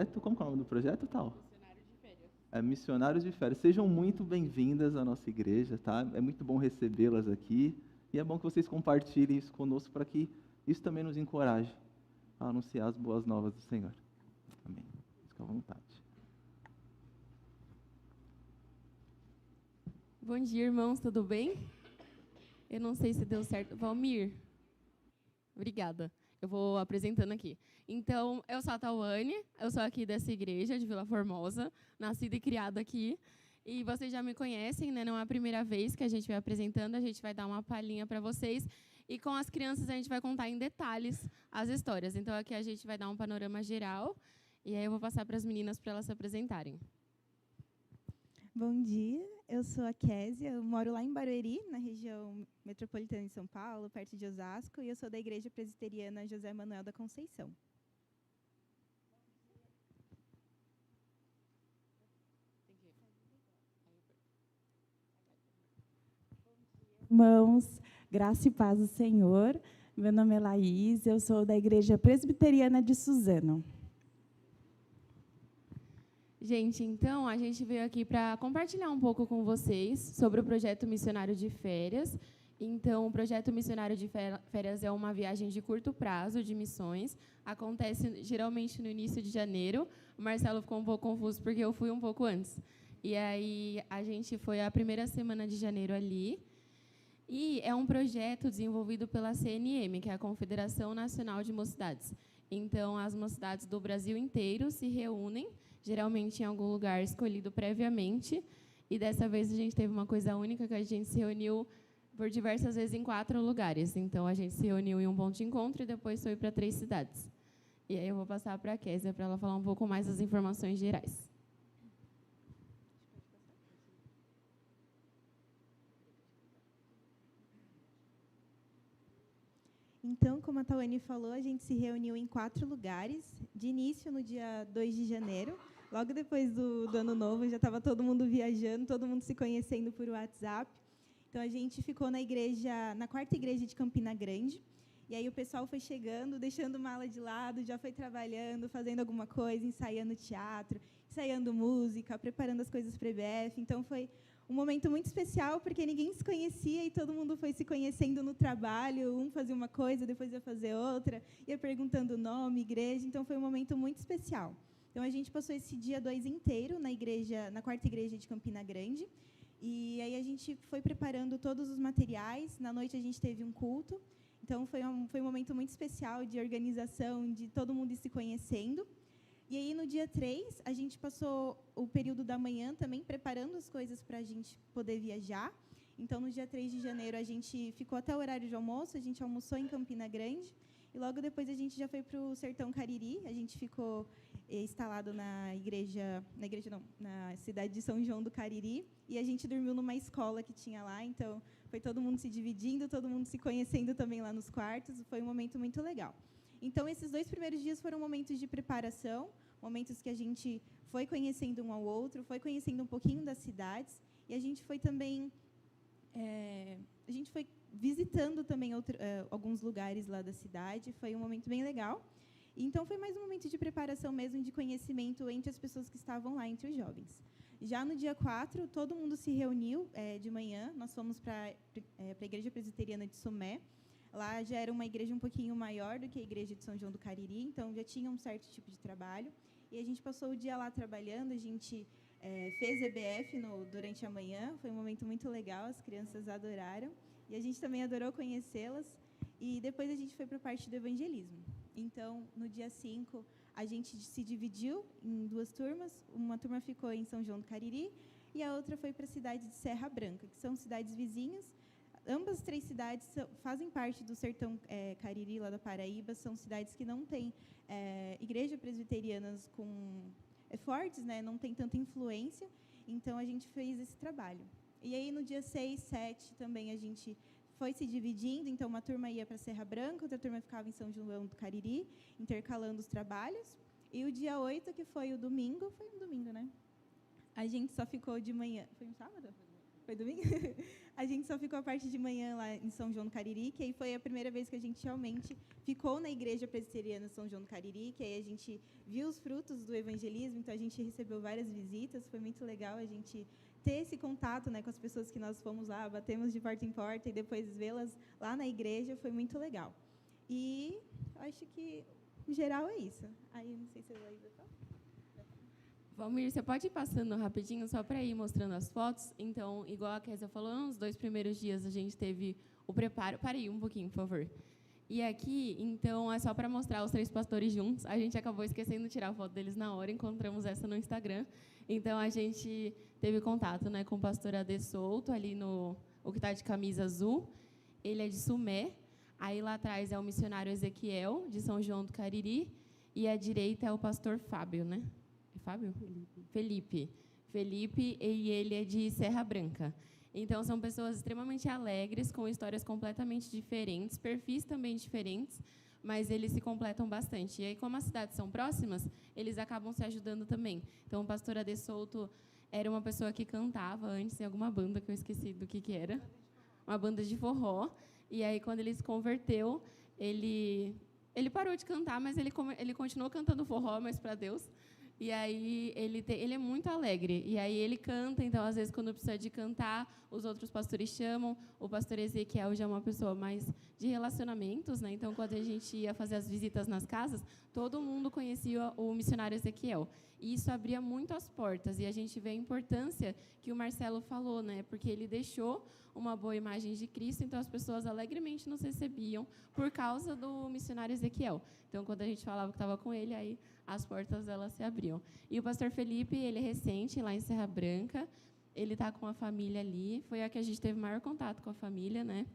Como que é o nome do projeto, tal? Missionários de Férias. Sejam muito bem-vindas à nossa igreja, tá? É muito bom recebê-las aqui e é bom que vocês compartilhem isso conosco para que isso também nos encoraje a anunciar as boas novas do Senhor. Amém. Fique à vontade. Bom dia, irmãos, tudo bem? Eu não sei se deu certo. Valmir, obrigada. Eu vou apresentando aqui. Então, eu sou a Tawane, eu sou aqui dessa igreja de Vila Formosa, nascida e criada aqui. E vocês já me conhecem, né? Não é a primeira vez que a gente vai apresentando, a gente vai dar uma palhinha para vocês. E com as crianças a gente vai contar em detalhes as histórias. Então, aqui a gente vai dar um panorama geral. E aí eu vou passar para as meninas para elas se apresentarem. Bom dia, eu sou a Késia, eu moro lá em Barueri, na região metropolitana de São Paulo, perto de Osasco, e eu sou da Igreja Presbiteriana José Manuel da Conceição. Irmãos, graça e paz do Senhor. Meu nome é Laís, eu sou da Igreja Presbiteriana de Suzano. Gente, então, a gente veio aqui para compartilhar um pouco com vocês sobre o projeto Missionário de Férias. Então, o projeto Missionário de Férias é uma viagem de curto prazo de missões. Acontece geralmente no início de janeiro. O Marcelo ficou um pouco confuso porque eu fui um pouco antes. E aí, a gente foi a primeira semana de janeiro ali. E é um projeto desenvolvido pela CNM, que é a Confederação Nacional de Mocidades. Então, as mocidades do Brasil inteiro se reúnem, geralmente em algum lugar escolhido previamente. E dessa vez a gente teve uma coisa única, que a gente se reuniu por diversas vezes em 4 lugares. Então, a gente se reuniu em um ponto de encontro e depois foi para 3 cidades. E aí eu vou passar para a Késia para ela falar um pouco mais das informações gerais. Então, como a Tawane falou, a gente se reuniu em 4 lugares. De início, no dia 2 de janeiro, logo depois do Ano Novo, já estava todo mundo viajando, todo mundo se conhecendo por WhatsApp. Então, a gente ficou na 4ª igreja de Campina Grande. E aí o pessoal foi chegando, deixando mala de lado, já foi trabalhando, fazendo alguma coisa, ensaiando teatro, ensaiando música, preparando as coisas para a EBF. Então, foi um momento muito especial, porque ninguém se conhecia e todo mundo foi se conhecendo no trabalho. Um fazia uma coisa, depois ia fazer outra, ia perguntando o nome, igreja. Então, foi um momento muito especial. Então, a gente passou esse dia 2 inteiro na 4ª igreja de Campina Grande. E aí a gente foi preparando todos os materiais. Na noite, a gente teve um culto. Então, foi um momento muito especial de organização, de todo mundo ir se conhecendo. E aí, no dia 3, a gente passou o período da manhã também preparando as coisas para a gente poder viajar. Então, no dia 3 de janeiro, a gente ficou até o horário de almoço, a gente almoçou em Campina Grande, e logo depois a gente já foi para o Sertão Cariri. A gente ficou instalado na cidade de São João do Cariri, e a gente dormiu numa escola que tinha lá. Então, foi todo mundo se dividindo, todo mundo se conhecendo também lá nos quartos. Foi um momento muito legal. Então, esses 2 primeiros dias foram momentos de preparação, momentos que a gente foi conhecendo um ao outro, foi conhecendo um pouquinho das cidades, e a gente foi também visitando também alguns lugares lá da cidade. Foi um momento bem legal. Então, foi mais um momento de preparação mesmo, de conhecimento entre as pessoas que estavam lá, entre os jovens. Já no dia 4, todo mundo se reuniu de manhã. Nós fomos para a Igreja Presbiteriana de Sumé. Lá já era uma igreja um pouquinho maior do que a igreja de São João do Cariri, então já tinha um certo tipo de trabalho. E a gente passou o dia lá trabalhando, a gente fez EBF durante a manhã, foi um momento muito legal, as crianças adoraram. E a gente também adorou conhecê-las. E depois a gente foi para a parte do evangelismo. Então, no dia 5, a gente se dividiu em 2 turmas. Uma turma ficou em São João do Cariri e a outra foi para a cidade de Serra Branca, que são cidades vizinhas. Ambas 3 cidades fazem parte do Sertão Cariri, lá da Paraíba. São cidades que não têm igrejas presbiterianas fortes, né? Não tem tanta influência. Então, a gente fez esse trabalho. E aí, no dia 6, 7, também a gente foi se dividindo. Então, uma turma ia para Serra Branca, outra turma ficava em São João do Cariri, intercalando os trabalhos. E o dia 8, que foi o domingo, foi um domingo, né? A gente só ficou de manhã. Foi um sábado? Foi domingo? A gente só ficou a parte de manhã lá em São João do Cariri, que aí foi a primeira vez que a gente realmente ficou na Igreja Presbiteriana São João do Cariri, que aí a gente viu os frutos do evangelismo, então a gente recebeu várias visitas, foi muito legal a gente ter esse contato, né, com as pessoas que nós fomos lá, batemos de porta em porta e depois vê-las lá na igreja, foi muito legal. E acho que, em geral, é isso. Aí, não sei se a Laísa fala. Valmir, você pode ir passando rapidinho só para ir mostrando as fotos? Então, igual a Kézia falou, nos 2 primeiros dias a gente teve o preparo. Para aí um pouquinho, por favor. E aqui, então, é só para mostrar os 3 pastores juntos. A gente acabou esquecendo de tirar a foto deles na hora, encontramos essa no Instagram. Então, a gente teve contato, né, com o pastor Ade Souto, ali o que está de camisa azul. Ele é de Sumé. Aí, lá atrás, é o missionário Ezequiel, de São João do Cariri. E à direita é o pastor Fábio, né? Fábio? Felipe. Felipe, e ele é de Serra Branca. Então, são pessoas extremamente alegres, com histórias completamente diferentes, perfis também diferentes, mas eles se completam bastante. E aí, como as cidades são próximas, eles acabam se ajudando também. Então, o pastor Ade Souto era uma pessoa que cantava antes em alguma banda, que eu esqueci do que era, uma banda de forró. E aí, quando ele se converteu, ele parou de cantar, mas ele continuou cantando forró, mas para Deus. E aí ele é muito alegre. E aí ele canta, então, às vezes, quando precisa de cantar, os outros pastores chamam. O pastor Ezequiel já é uma pessoa mais de relacionamentos, né? Então, quando a gente ia fazer as visitas nas casas, todo mundo conhecia o missionário Ezequiel. E isso abria muito as portas. E a gente vê a importância que o Marcelo falou, né? Porque ele deixou uma boa imagem de Cristo, então as pessoas alegremente nos recebiam por causa do missionário Ezequiel. Então, quando a gente falava que estava com ele, aí as portas elas se abriam. E o pastor Felipe, ele é recente, lá em Serra Branca, ele está com a família ali, foi a que a gente teve maior contato com a família, né?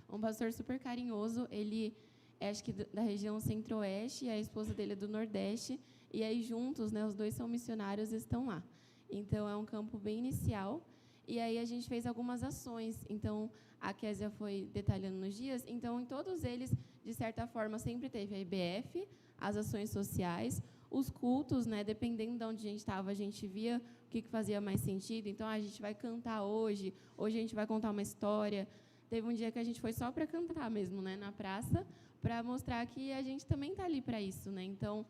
Um pastor super carinhoso, ele é, acho que da região centro-oeste, e a esposa dele é do nordeste, e aí juntos, né, os dois são missionários e estão lá. Então, é um campo bem inicial, e aí a gente fez algumas ações. Então, a Kézia foi detalhando nos dias, então, em todos eles, de certa forma, sempre teve a IBF, as ações sociais, os cultos, né, dependendo de onde a gente estava, a gente via o que fazia mais sentido. Então, a gente vai cantar hoje a gente vai contar uma história. Teve um dia que a gente foi só para cantar mesmo, né, na praça, para mostrar que a gente também está ali para isso, né? Então,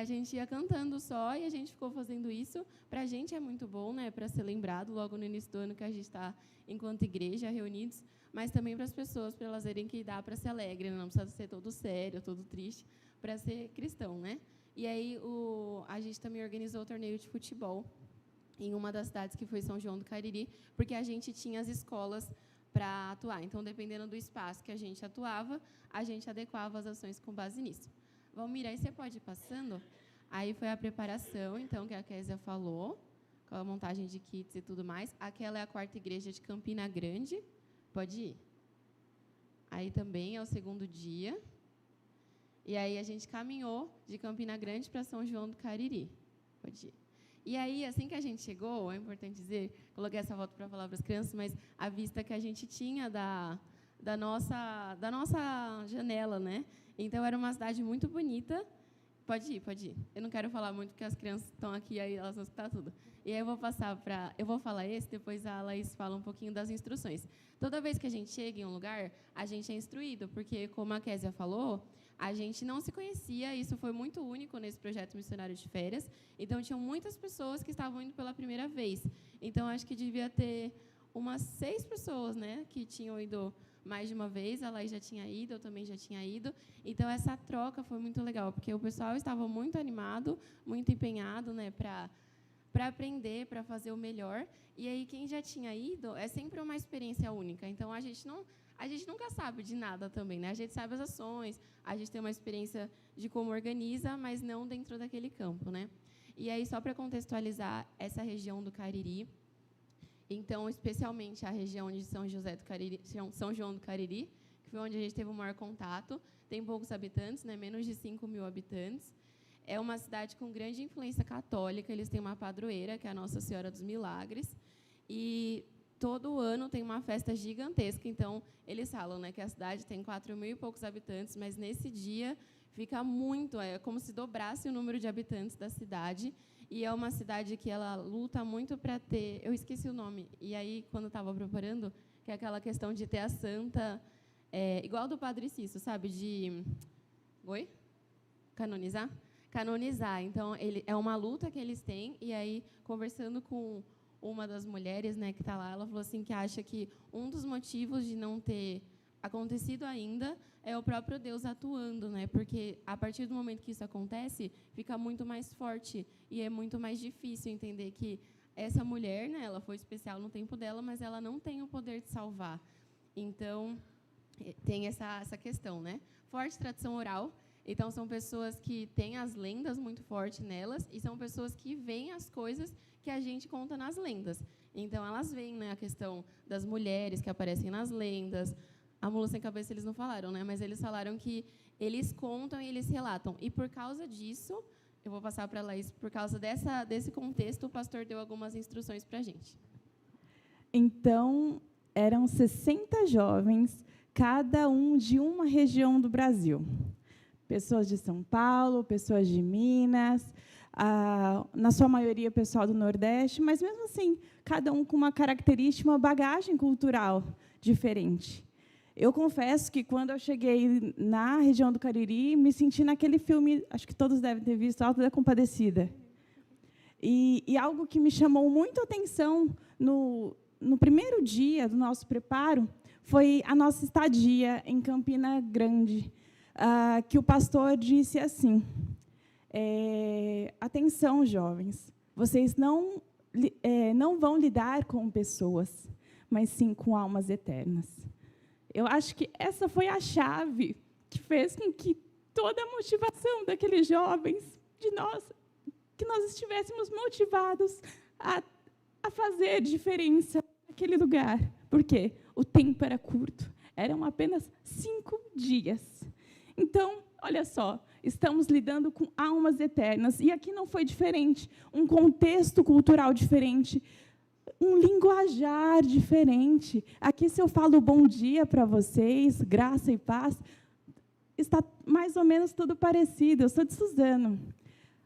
a gente ia cantando só e a gente ficou fazendo isso. Para a gente é muito bom, né, para ser lembrado logo no início do ano que a gente está, enquanto igreja, reunidos, mas também para as pessoas, para elas verem que dá para ser alegre, né? Não precisa ser todo sério, todo triste, para ser cristão, né? E aí a gente também organizou o torneio de futebol em uma das cidades, que foi São João do Cariri, porque a gente tinha as escolas para atuar. Então, dependendo do espaço que a gente atuava, a gente adequava as ações com base nisso. Valmir, aí você pode ir passando? Aí foi a preparação, então, que a Kézia falou, com a montagem de kits e tudo mais. Aquela é a 4ª igreja de Campina Grande. Pode ir. Aí também é o 2º dia. E aí a gente caminhou de Campina Grande para São João do Cariri. Pode ir. E aí, assim que a gente chegou, é importante dizer, coloquei essa foto para falar para as crianças, mas a vista que a gente tinha da nossa janela, né? Então, era uma cidade muito bonita. Pode ir, pode ir. Eu não quero falar muito, porque as crianças estão aqui, aí elas vão escutar tudo. E aí eu vou falar esse, depois a Laís fala um pouquinho das instruções. Toda vez que a gente chega em um lugar, a gente é instruído, porque, como a Kézia falou, a gente não se conhecia, isso foi muito único nesse projeto missionário de férias. Então, tinham muitas pessoas que estavam indo pela primeira vez. Então, acho que devia ter umas 6 pessoas, né, que tinham ido mais de uma vez. A Laís já tinha ido, eu também já tinha ido. Então, essa troca foi muito legal, porque o pessoal estava muito animado, muito empenhado, né, para aprender, para fazer o melhor. E aí, quem já tinha ido, é sempre uma experiência única. Então, a gente nunca sabe de nada também, né? A gente sabe as ações, a gente tem uma experiência de como organiza, mas não dentro daquele campo, né? E aí, só para contextualizar essa região do Cariri, então, especialmente a região de São João do Cariri, que foi onde a gente teve o maior contato, tem poucos habitantes, né? Menos de 5.000 habitantes. É uma cidade com grande influência católica, eles têm uma padroeira, que é a Nossa Senhora dos Milagres, e todo ano tem uma festa gigantesca. Então, eles falam, né, que a cidade tem 4.000 e poucos habitantes, mas nesse dia fica muito, é como se dobrasse o número de habitantes da cidade, e é uma cidade que ela luta muito para ter, eu esqueci o nome, e aí, quando estava preparando, que é aquela questão de ter a santa, igual do Padre Cício, sabe, de... Oi? Canonizar? Canonizar. Então, é uma luta que eles têm, e aí, conversando com uma das mulheres, né, que está lá, ela falou assim que acha que um dos motivos de não ter acontecido ainda é o próprio Deus atuando, né? Porque a partir do momento que isso acontece, fica muito mais forte e é muito mais difícil entender que essa mulher, né, ela foi especial no tempo dela, mas ela não tem o poder de salvar. Então, tem essa questão, né? Forte tradição oral. Então, são pessoas que têm as lendas muito fortes nelas e são pessoas que veem as coisas que a gente conta nas lendas. Então, elas veem, né, a questão das mulheres que aparecem nas lendas. A mula sem cabeça eles não falaram, né? Mas eles falaram que eles contam e eles relatam. E, por causa disso, eu vou passar para a Laís, por causa desse contexto, o pastor deu algumas instruções para a gente. Então, eram 60 jovens, cada um de uma região do Brasil. Pessoas de São Paulo, pessoas de Minas, na sua maioria, pessoal do Nordeste, mas, mesmo assim, cada um com uma característica, uma bagagem cultural diferente. Eu confesso que, quando eu cheguei na região do Cariri, me senti naquele filme, acho que todos devem ter visto, Auto da Compadecida. E algo que me chamou muito a atenção no primeiro dia do nosso preparo foi a nossa estadia em Campina Grande, que o pastor disse assim: atenção, jovens, vocês não vão lidar com pessoas, mas sim com almas eternas. Eu acho que essa foi a chave que fez com que toda a motivação daqueles jovens, que nós estivéssemos motivados a fazer diferença naquele lugar. Por quê? O tempo era curto, eram apenas 5 dias. Então, olha só, estamos lidando com almas eternas, e aqui não foi diferente, um contexto cultural diferente, um linguajar diferente. Aqui, se eu falo bom dia para vocês, graça e paz, está mais ou menos tudo parecido. Eu sou de Suzano.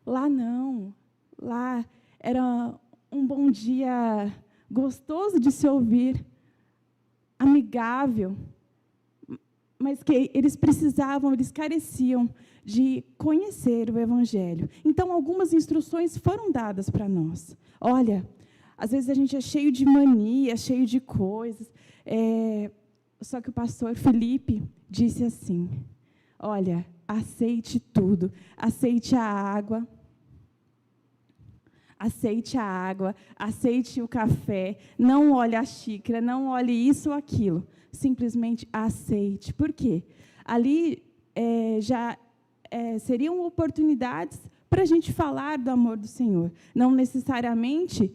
Lá não. Lá era um bom dia gostoso de se ouvir, amigável, mas que eles careciam de conhecer o Evangelho. Então, algumas instruções foram dadas para nós. Olha, às vezes a gente é cheio de mania, cheio de coisas. Só que o pastor Felipe disse assim: olha, aceite tudo, aceite a água, aceite o café, não olhe a xícara, não olhe isso ou aquilo, simplesmente aceite. Por quê? Ali seriam oportunidades para a gente falar do amor do Senhor, não necessariamente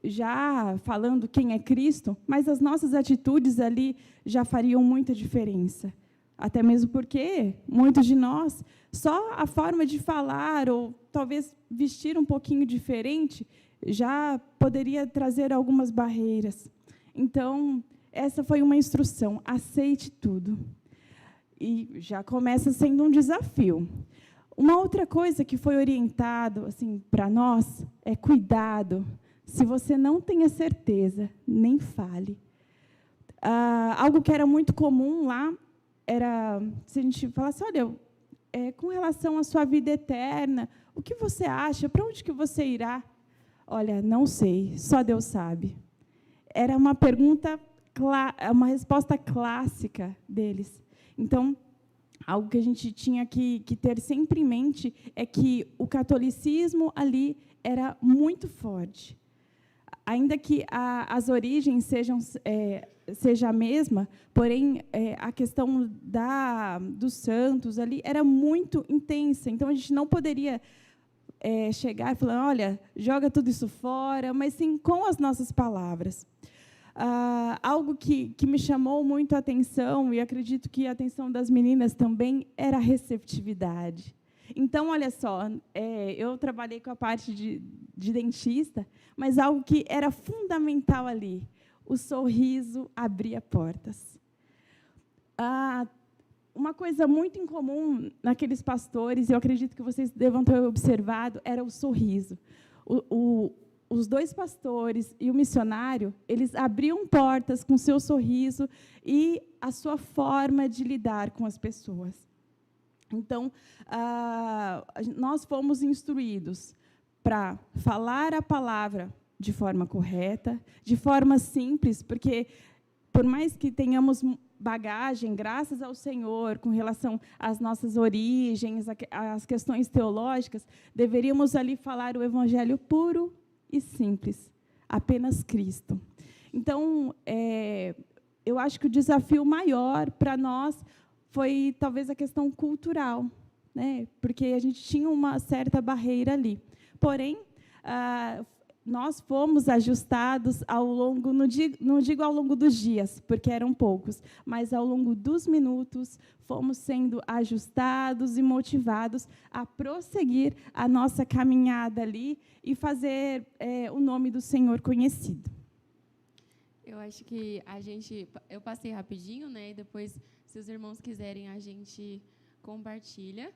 já falando quem é Cristo, mas as nossas atitudes ali já fariam muita diferença. Até mesmo porque muitos de nós, só a forma de falar, ou talvez vestir um pouquinho diferente, já poderia trazer algumas barreiras. Então, essa foi uma instrução: aceite tudo. E já começa sendo um desafio. Uma outra coisa que foi orientado assim, para nós é cuidado. Se você não tem a certeza, nem fale. Algo que era muito comum lá era, se a gente falasse: olha, com relação à sua vida eterna, o que você acha? Para onde que você irá? Olha, não sei, só Deus sabe. Era uma pergunta, uma resposta clássica deles. Então, algo que a gente tinha que ter sempre em mente é que o catolicismo ali era muito forte. Ainda que as origens seja a mesma, porém, a questão dos santos ali era muito intensa. Então, a gente não poderia chegar e falar: olha, joga tudo isso fora, mas sim com as nossas palavras. Algo que me chamou muito a atenção, e acredito que a atenção das meninas também, era a receptividade. Então, olha só, eu trabalhei com a parte de dentista, mas algo que era fundamental ali: o sorriso abria portas. uma coisa muito incomum naqueles pastores, eu acredito que vocês devam ter observado, era o sorriso. Os 2 pastores e o missionário, eles abriam portas com seu sorriso e a sua forma de lidar com as pessoas. Então, nós fomos instruídos para falar a palavra de forma correta, de forma simples, porque, por mais que tenhamos bagagem, graças ao Senhor, com relação às nossas origens, às questões teológicas, deveríamos ali falar o evangelho puro e simples, apenas Cristo. Então, eu acho que o desafio maior para nós foi, talvez, a questão cultural, né? Porque a gente tinha uma certa barreira ali. Porém, nós fomos ajustados ao longo, não digo ao longo dos dias, porque eram poucos, mas ao longo dos minutos, fomos sendo ajustados e motivados a prosseguir a nossa caminhada ali e fazer o nome do Senhor conhecido. Eu acho que eu passei rapidinho, né? E depois, se os irmãos quiserem, a gente compartilha.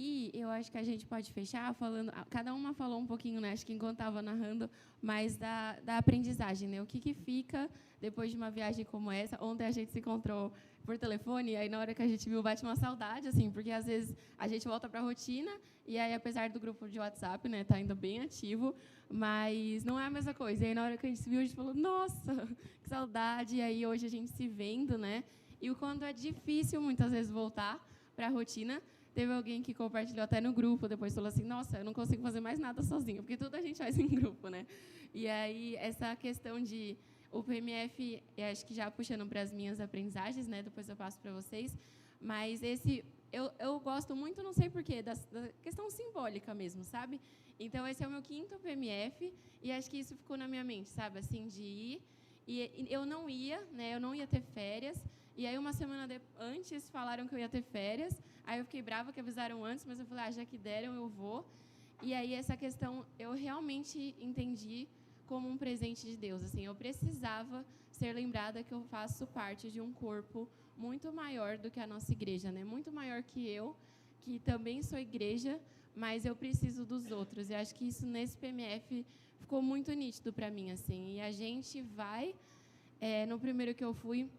E eu acho que a gente pode fechar falando... Cada uma falou um pouquinho, né? Acho que enquanto estava narrando, mas da aprendizagem, né? O que fica depois de uma viagem como essa? Ontem a gente se encontrou por telefone, e aí na hora que a gente viu, bate uma saudade, assim, porque às vezes a gente volta para a rotina, e aí, apesar do grupo de WhatsApp, né, tá ainda bem ativo, mas não é a mesma coisa. E aí, na hora que a gente se viu, a gente falou, nossa, que saudade, e aí hoje a gente se vendo, né? E o quanto é difícil, muitas vezes, voltar para a rotina. Teve alguém que compartilhou até no grupo, depois falou assim, nossa, eu não consigo fazer mais nada sozinho, porque tudo a gente faz em grupo, né? E aí, essa questão de... O PMF, acho que já puxando para as minhas aprendizagens, né? Depois eu passo para vocês, mas eu gosto muito, não sei porquê, da questão simbólica mesmo, sabe? Então, esse é o meu 5º PMF, e acho que isso ficou na minha mente, sabe? Assim, de ir, e eu não ia, né? Eu não ia ter férias, e aí uma semana antes falaram que eu ia ter férias, aí eu fiquei brava que avisaram antes, mas eu falei, já que deram, eu vou. E aí essa questão eu realmente entendi como um presente de Deus. Assim, eu precisava ser lembrada que eu faço parte de um corpo muito maior do que a nossa igreja, né? Muito maior que eu, que também sou igreja, mas eu preciso dos outros. E acho que isso nesse PMF ficou muito nítido para mim, assim. E a gente vai, no primeiro que eu fui,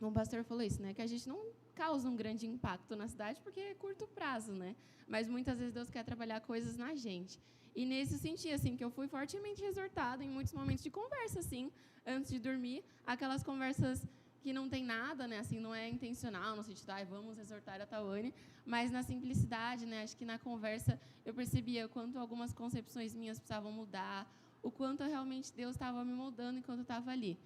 o pastor falou isso, né? Que a gente não causa um grande impacto na cidade porque é curto prazo, né? Mas muitas vezes Deus quer trabalhar coisas na gente. E nesse sentido, assim, que eu fui fortemente exortada em muitos momentos de conversa, assim, antes de dormir, aquelas conversas que não tem nada, né, assim, não é intencional, no sentido, vamos exortar a Tawane, mas na simplicidade, né, acho que na conversa eu percebia o quanto algumas concepções minhas precisavam mudar, o quanto realmente Deus estava me moldando enquanto eu estava ali.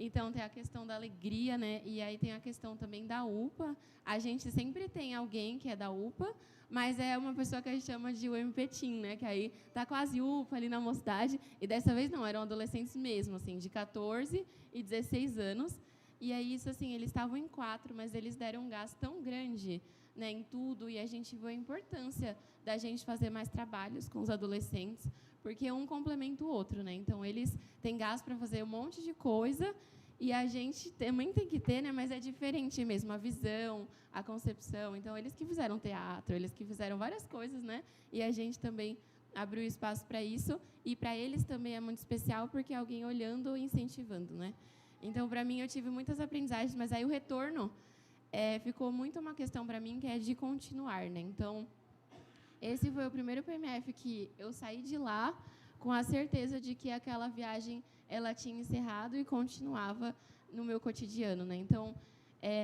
Então, tem a questão da alegria, né, e aí tem a questão também da UPA. A gente sempre tem alguém que é da UPA, mas é uma pessoa que a gente chama de UMP Team, né, que aí tá quase UPA ali na mocidade, e dessa vez não, eram adolescentes mesmo, assim, de 14 e 16 anos, e aí isso, assim, eles estavam em 4, mas eles deram um gás tão grande, né, em tudo, e a gente viu a importância da gente fazer mais trabalhos com os adolescentes, porque um complementa o outro, né, então eles têm gás para fazer um monte de coisa, e a gente também tem que ter, né, mas é diferente mesmo, a visão, a concepção. Então, eles que fizeram teatro, eles que fizeram várias coisas, né? E a gente também abriu espaço para isso. E para eles também é muito especial, porque é alguém olhando e incentivando, né? Então, para mim, eu tive muitas aprendizagens, mas aí o retorno ficou muito uma questão para mim, que é de continuar, né? Então, esse foi o primeiro PMF que eu saí de lá com a certeza de que aquela viagem ela tinha encerrado e continuava no meu cotidiano, né? Então,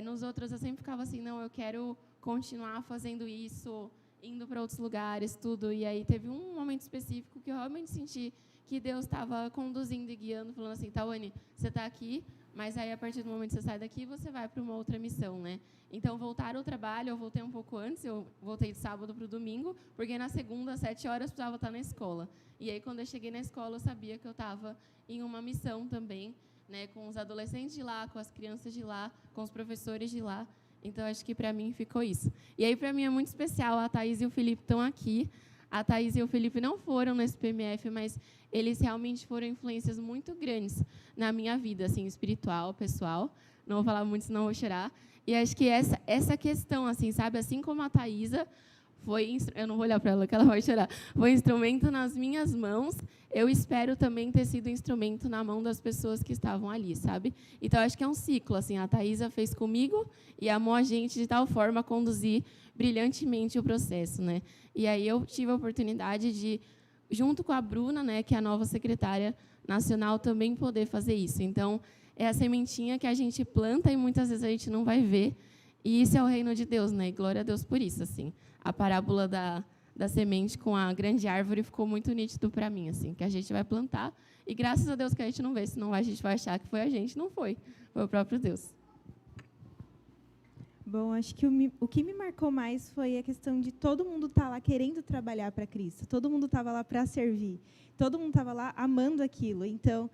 nos outros eu sempre ficava assim, não, eu quero continuar fazendo isso, indo para outros lugares, tudo. E aí teve um momento específico que eu realmente senti que Deus estava conduzindo e guiando, falando assim, Tawane, você está aqui, mas aí a partir do momento que você sai daqui, você vai para uma outra missão, né? Então, voltar ao trabalho, eu voltei um pouco antes, eu voltei de sábado para o domingo, porque na segunda, às 7 horas, eu precisava estar na escola. E aí, quando eu cheguei na escola, eu sabia que eu estava em uma missão também, né, com os adolescentes de lá, com as crianças de lá, com os professores de lá. Então, acho que para mim ficou isso. E aí, para mim, é muito especial, a Thaís e o Felipe estão aqui. A Thaís e o Felipe não foram nesse PMF, mas eles realmente foram influências muito grandes na minha vida, assim, espiritual, pessoal. Não vou falar muito, senão vou chorar. E acho que essa questão, assim, sabe? Assim como a Thaisa foi... Eu não vou olhar para ela, que ela vai chorar. Foi instrumento nas minhas mãos, eu espero também ter sido instrumento na mão das pessoas que estavam ali, sabe? Então, acho que é um ciclo, assim. A Thaisa fez comigo e amou a gente de tal forma a conduzir brilhantemente o processo, né? E aí eu tive a oportunidade de, junto com a Bruna, né, que é a nova secretária nacional, também poder fazer isso. Então, é a sementinha que a gente planta e muitas vezes a gente não vai ver. E isso é o reino de Deus, né? E glória a Deus por isso, assim. A parábola da semente com a grande árvore ficou muito nítido para mim, assim, que a gente vai plantar e graças a Deus que a gente não vê, senão a gente vai achar que foi a gente, não foi. Foi o próprio Deus. Bom, acho que o que me marcou mais foi a questão de todo mundo estar lá querendo trabalhar para Cristo. Todo mundo estava lá para servir. Todo mundo estava lá amando aquilo. Então,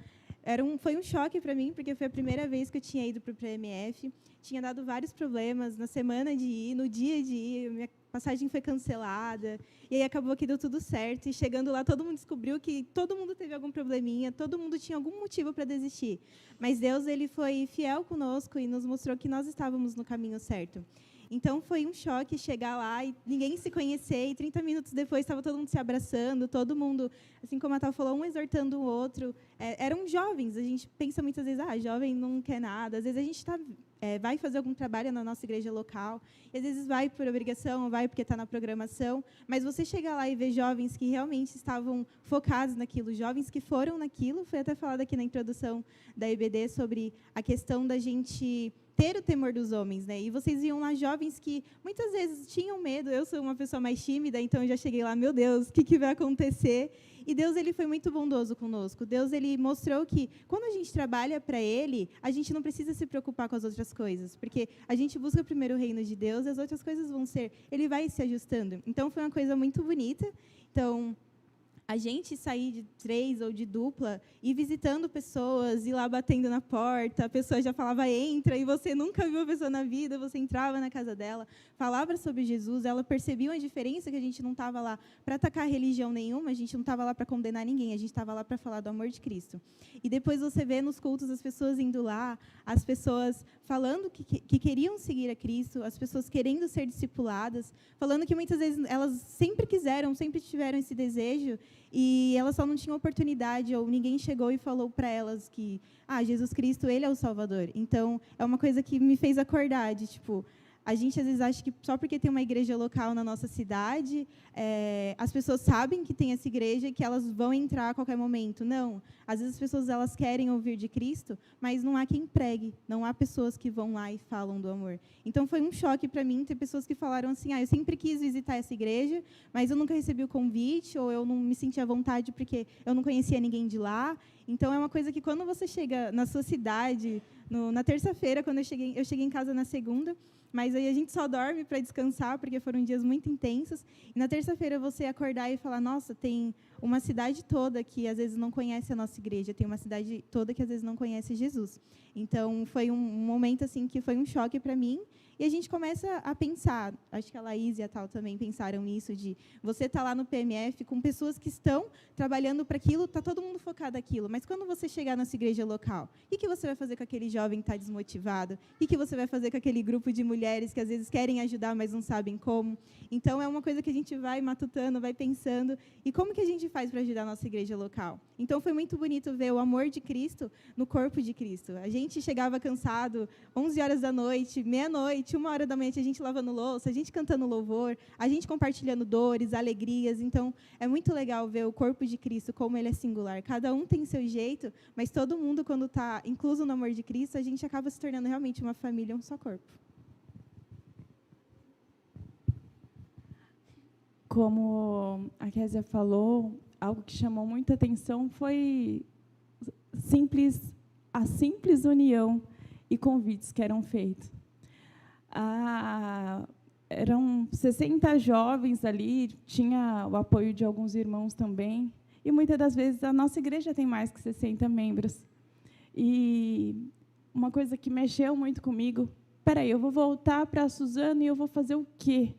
foi um choque para mim, porque foi a primeira vez que eu tinha ido para o PMF. Tinha dado vários problemas na semana de ir, no dia de ir, minha passagem foi cancelada. E aí acabou que deu tudo certo. E chegando lá, todo mundo descobriu que todo mundo teve algum probleminha, todo mundo tinha algum motivo para desistir. Mas Deus, ele foi fiel conosco e nos mostrou que nós estávamos no caminho certo. Então, foi um choque chegar lá e ninguém se conhecer, e 30 minutos depois estava todo mundo se abraçando, todo mundo, assim como a Tal falou, um exortando o outro. Eram jovens, a gente pensa muitas vezes, jovem não quer nada. Às vezes a gente vai fazer algum trabalho na nossa igreja local, e às vezes vai por obrigação, vai porque está na programação, mas você chegar lá e ver jovens que realmente estavam focados naquilo, jovens que foram naquilo, foi até falado aqui na introdução da EBD sobre a questão da gente ter o temor dos homens, né? E vocês viam lá jovens que muitas vezes tinham medo. Eu sou uma pessoa mais tímida, então eu já cheguei lá, meu Deus, o que vai acontecer? E Deus, ele foi muito bondoso conosco. Deus, ele mostrou que quando a gente trabalha para ele, a gente não precisa se preocupar com as outras coisas, porque a gente busca primeiro o reino de Deus, e as outras coisas vão ser, ele vai se ajustando. Então foi uma coisa muito bonita. Então, a gente sair de 3 ou de dupla, ir visitando pessoas, ir lá batendo na porta, a pessoa já falava, entra, e você nunca viu a pessoa na vida, você entrava na casa dela, falava sobre Jesus, ela percebia a diferença, que a gente não estava lá para atacar religião nenhuma, a gente não estava lá para condenar ninguém, a gente estava lá para falar do amor de Cristo. E depois você vê nos cultos as pessoas indo lá, as pessoas falando que queriam seguir a Cristo, as pessoas querendo ser discipuladas, falando que muitas vezes elas sempre quiseram, sempre tiveram esse desejo, e elas só não tinham oportunidade, ou ninguém chegou e falou para elas que Jesus Cristo, ele é o Salvador. Então, é uma coisa que me fez acordar, de, tipo, a gente, às vezes, acha que só porque tem uma igreja local na nossa cidade, as pessoas sabem que tem essa igreja e que elas vão entrar a qualquer momento. Não. Às vezes, as pessoas elas querem ouvir de Cristo, mas não há quem pregue. Não há pessoas que vão lá e falam do amor. Então, foi um choque para mim ter pessoas que falaram assim, eu sempre quis visitar essa igreja, mas eu nunca recebi o convite, ou eu não me sentia à vontade porque eu não conhecia ninguém de lá. Então, é uma coisa que, quando você chega na sua cidade, na terça-feira, quando eu cheguei em casa na segunda, mas aí a gente só dorme para descansar, porque foram dias muito intensos. E na terça-feira você acordar e falar, nossa, tem uma cidade toda que às vezes não conhece a nossa igreja, tem uma cidade toda que às vezes não conhece Jesus. Então, foi um momento assim que foi um choque para mim. E a gente começa a pensar, acho que a Laís e a Tal também pensaram nisso, de você estar lá no PMF com pessoas que estão trabalhando para aquilo, está todo mundo focado naquilo, mas quando você chegar na sua igreja local, o que você vai fazer com aquele jovem que está desmotivado? O que você vai fazer com aquele grupo de mulheres que às vezes querem ajudar, mas não sabem como? Então, é uma coisa que a gente vai matutando, vai pensando, e como que a gente faz para ajudar a nossa igreja local? Então, foi muito bonito ver o amor de Cristo no corpo de Cristo. A gente chegava cansado, 11 horas da noite, meia-noite, 1h da manhã, a gente lavando louça, a gente cantando louvor, a gente compartilhando dores, alegrias. Então, é muito legal ver o corpo de Cristo, como ele é singular. Cada um tem seu jeito, mas todo mundo, quando está incluso no amor de Cristo, a gente acaba se tornando realmente uma família, um só corpo. Como a Kézia falou, algo que chamou muita atenção foi a simples união e convites que eram feitos. Eram 60 jovens ali, tinha o apoio de alguns irmãos também, e muitas das vezes a nossa igreja tem mais que 60 membros. E uma coisa que mexeu muito comigo, eu vou voltar para a Suzano e eu vou fazer o quê?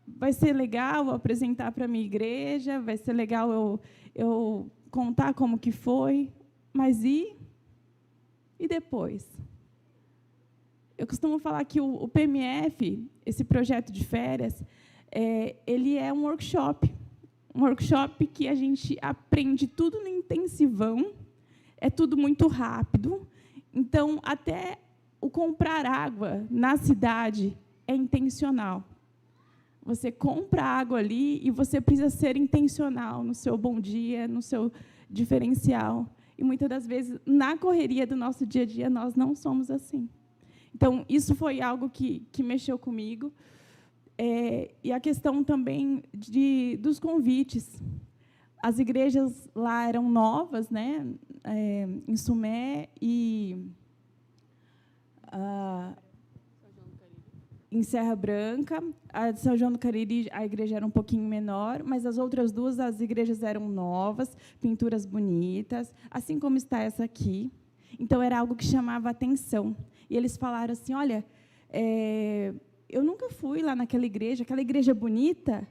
Vai ser legal eu apresentar para a minha igreja, vai ser legal eu contar como que foi, mas e depois? Eu costumo falar que o PMF, esse projeto de férias, ele é um workshop que a gente aprende tudo no intensivão, é tudo muito rápido. Então, até o comprar água na cidade é intencional. Você compra água ali e você precisa ser intencional no seu bom dia, no seu diferencial. E, muitas das vezes, na correria do nosso dia a dia, nós não somos assim. Então, isso foi algo que mexeu comigo. E a questão também dos convites. As igrejas lá eram novas, né? Em Sumé e em Serra Branca. A de São João do Cariri, a igreja era um pouquinho menor, mas as outras duas, as igrejas eram novas, pinturas bonitas, assim como está essa aqui. Então, era algo que chamava a atenção. E eles falaram assim, olha, eu nunca fui lá naquela igreja bonita.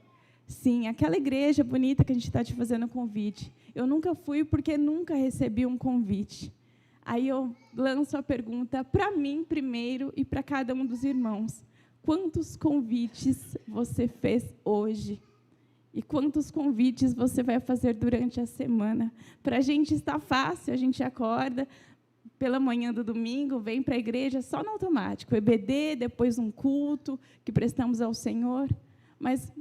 Sim, aquela igreja bonita que a gente está te fazendo convite. Eu nunca fui porque nunca recebi um convite. Aí eu lanço a pergunta para mim primeiro e para cada um dos irmãos. Quantos convites você fez hoje? E quantos convites você vai fazer durante a semana? Para a gente está fácil, a gente acorda pela manhã do domingo, vem para a igreja só no automático, EBD, depois um culto que prestamos ao Senhor, mas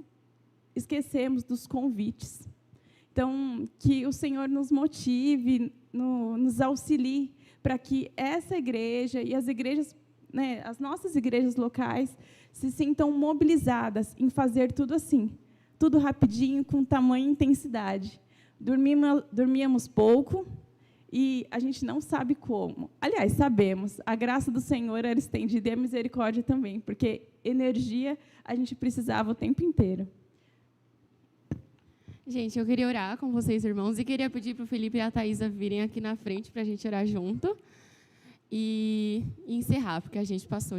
esquecemos dos convites. Então, que o Senhor nos motive, nos auxilie, para que essa igreja e as igrejas, né, as nossas igrejas locais, se sintam mobilizadas em fazer tudo assim, tudo rapidinho, com tamanha intensidade. Dormíamos pouco, e a gente não sabe como. Aliás, sabemos, a graça do Senhor era estendida e a misericórdia também, porque energia a gente precisava o tempo inteiro. Gente, eu queria orar com vocês, irmãos, e queria pedir para o Felipe e a Thaisa virem aqui na frente para a gente orar junto e encerrar, porque a gente passou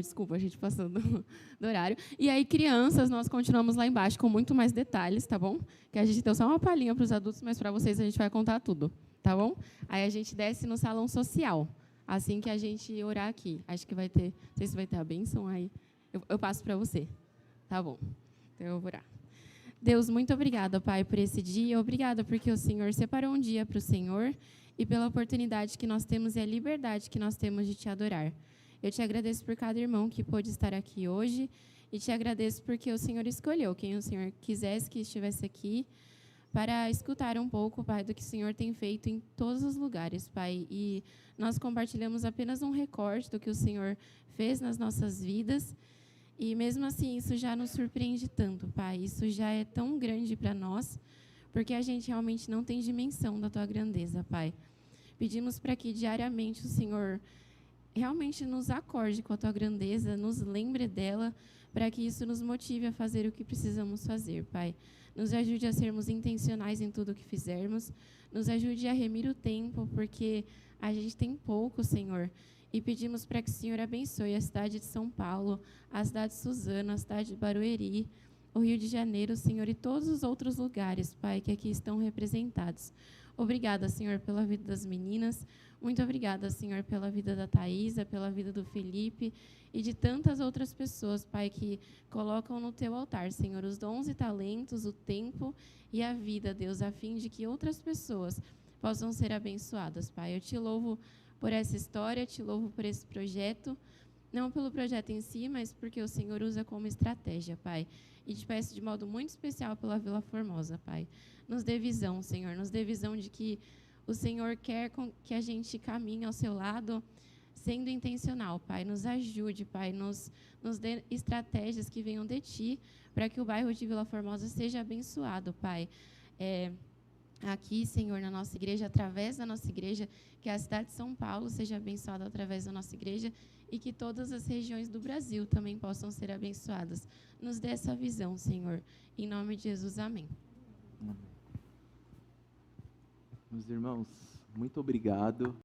do horário. E aí, crianças, nós continuamos lá embaixo com muito mais detalhes, tá bom? Que a gente deu só uma palhinha para os adultos, mas para vocês a gente vai contar tudo. Tá bom? Aí a gente desce no salão social, assim que a gente orar aqui. Acho que vai ter, não sei se vai ter a bênção, aí eu passo para você. Tá bom, então eu vou orar. Deus, muito obrigada, Pai, por esse dia. Obrigada porque o Senhor separou um dia para o Senhor e pela oportunidade que nós temos e a liberdade que nós temos de Te adorar. Eu Te agradeço por cada irmão que pôde estar aqui hoje e Te agradeço porque o Senhor escolheu quem o Senhor quisesse que estivesse aqui, para escutar um pouco, Pai, do que o Senhor tem feito em todos os lugares, Pai. E nós compartilhamos apenas um recorte do que o Senhor fez nas nossas vidas. E, mesmo assim, isso já nos surpreende tanto, Pai. Isso já é tão grande para nós, porque a gente realmente não tem dimensão da Tua grandeza, Pai. Pedimos para que, diariamente, o Senhor realmente nos acorde com a Tua grandeza, nos lembre dela, para que isso nos motive a fazer o que precisamos fazer, Pai. Nos ajude a sermos intencionais em tudo o que fizermos. Nos ajude a remir o tempo, porque a gente tem pouco, Senhor. E pedimos para que o Senhor abençoe a cidade de São Paulo, a cidade de Suzano, a cidade de Barueri, o Rio de Janeiro, Senhor, e todos os outros lugares, Pai, que aqui estão representados. Obrigada, Senhor, pela vida das meninas. Muito obrigada, Senhor, pela vida da Thaisa, pela vida do Felipe e de tantas outras pessoas, Pai, que colocam no Teu altar, Senhor, os dons e talentos, o tempo e a vida, Deus, a fim de que outras pessoas possam ser abençoadas, Pai. Eu Te louvo por essa história, Te louvo por esse projeto, não pelo projeto em si, mas porque o Senhor usa como estratégia, Pai. E Te peço de modo muito especial pela Vila Formosa, Pai. Nos dê visão, Senhor, nos dê visão de que o Senhor quer que a gente caminhe ao Seu lado, sendo intencional, Pai. Nos ajude, Pai, nos dê estratégias que venham de Ti, para que o bairro de Vila Formosa seja abençoado, Pai. Aqui, Senhor, na nossa igreja, através da nossa igreja, que a cidade de São Paulo seja abençoada através da nossa igreja e que todas as regiões do Brasil também possam ser abençoadas. Nos dê essa visão, Senhor. Em nome de Jesus, amém. Meus irmãos, muito obrigado.